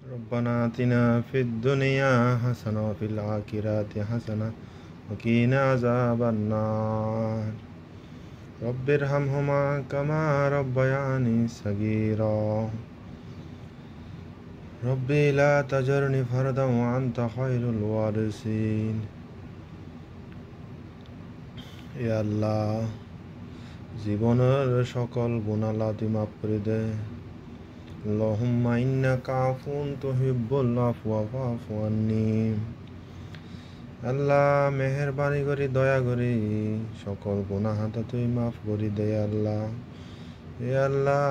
ربنا آتنا في الدنيا حسنة وفي الآخرة حسنة وقنا عذاب النار رب ارحمهما كما ربياني صغيرا ربي لا تجرني فردا وأنت خير الوارثين এ আল্লাহ, জীবনের সকল গুনাহ আল্লাহ তুই মাফ করে দে। আল্লাহুম্মা ইন্নাকা আফুন তুহিব্বুল আফওয়া ফাফু আন্নি। আল্লাহ, মেহেরবানি করি, দয়া করি সকল গুনাহ হাতা তুই মাফ করি দে আল্লাহ। এ আল্লাহ,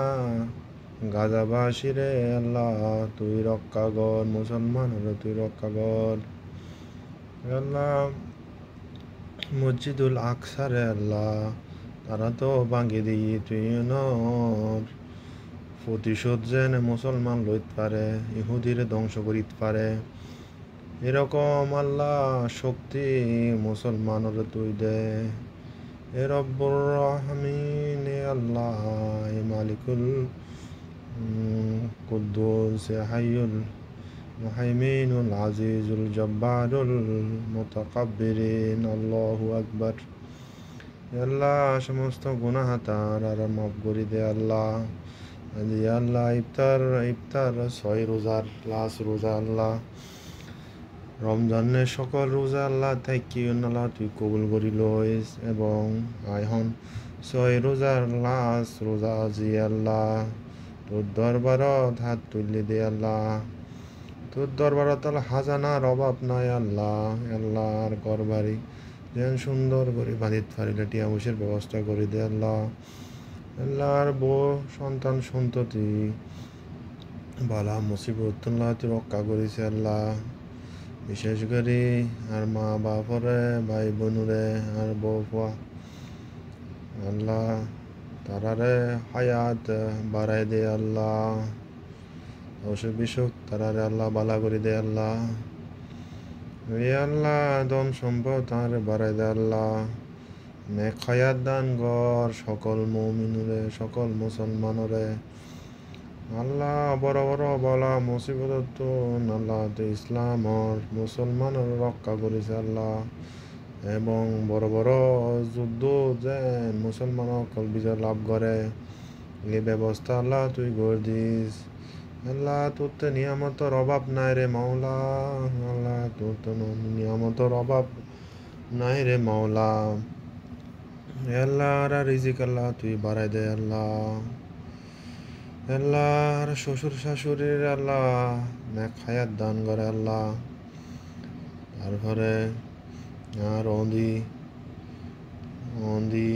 গাজাবাসী রে আল্লাহ তুই রক্ষা কর, মুসলমান হলে তুই রক্ষা কর। আল্লাহ, মসজিদুল আকসা রে আল্লাহ তারা তো ভাঙি দিই, তুই প্রতিশোধ যেন মুসলমান লইত পারে, ইহুদিরে ধ্বংস করিতে পারে, এরকম আল্লাহ শক্তি মুসলমানের তুই দে। এ রব্বুর রহমিন, এ আল্লাহ, এ মালিকুল কুদ্দুস, এ হাইয়ুল মুহাইমিনুল আজিজুল জব্বারুল মুতাকাব্বিরিন, আল্লাহু আকবার। আল্লাহ, সমস্ত গুনাহ তার আর মাফ করে দে আল্লাহ। আল্লাহ, ইফতার 6 রোজার লাস্ট রোজা আল্লাহ, রমজানের সকল রোজা আল্লাহ থাকি আল্লাহ তুই কবুল করি লইস, এবং আইহন 6 রোজার লাস্ট রোজা আজি আল্লাহ তোর দরবারত হাত তুলি দে আল্লাহ। তোর দরবারত হাজানার অভাব নাই আল্লাহ। আল্লাহর ঘর বাড়ি যেন সুন্দর করে বাঁধিত পারিলে টিয়া বসের ব্যবস্থা করে দে আল্লাহ। আল্লাহর বউ সন্তান সন্ততি বালা মুসিবত তুই রক্ষা করেছে আল্লাহ। বিশেষ করে আর মা বাপরে, ভাই বোনরে আর বউ ফুয়া আল্লাহ তারারে হায়াত বাড়াই দে আল্লাহ। অসুখ বিসুখ তারারে আল্লাহ বালা করে দে আল্লাহ। এ আল্লাহ, ধন সম্পদ তার বাড়াই দে আল্লাহ। নেক হায়াত দান কর সকল মুমিনরে, সকল মুসলমানরে আল্লাহ। বড় বড় বলা মুসিবত আল্লাহ তুই ইসলামর মুসলমানের রক্ষা করেছে আল্লাহ, এবং বড় বড় যুদ্ধ যে মুসলমান সকল বিজয় লাভ করে এই ব্যবস্থা আল্লাহ তুই করে দিস আল্লাহ। তোর তো নিয়ামতের অভাব নাই রে মাওলা। আল্লাহ, তোর তো নিয়ামতের অভাব নাই রে মাওলা। আল্লাহ, রিজিক আল্লাহ তুই বাড়াই দে আল্লাহ। আল্লাহর শ্বশুর শাশুড়ির আল্লাহ নেক হায়াত দান করে আল্লাহ। তারপরে আর অন্দি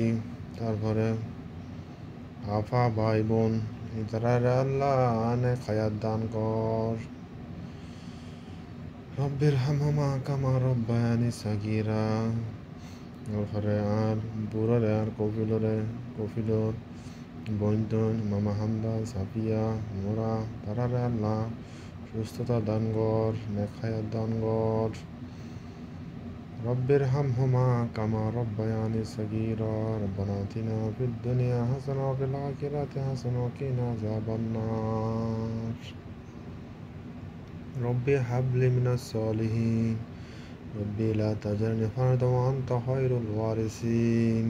তারপরে আফা ভাই বোন ইতারার আল্লাহ নেক হায়াত দান কর। রব্বির হামহুমা কামা রব্বায়ানি সাগীরা। তারপরে আর বুড়ারে আর কফিলর বৈন্তন মামা হামদা সাফিয়া মোরা তারারে আল্লাহ সুস্থতা দান কর, নেক হায়াত দান কর। রব্বির হামহুমা কামা রব্বায়ানি সাগীরা। রব্বানা আতিনা ফিদ দুনিয়া হাসানাহ ওয়া ফিল আখিরাতি হাসানাহ ওয়া কিনা আযাবান নার। রব্বি হাবলি মিনাস সলিহিন। রব্বি লা তাজরনি ফারদা ওয়া আনতা খায়রুল ওয়ারিসিন।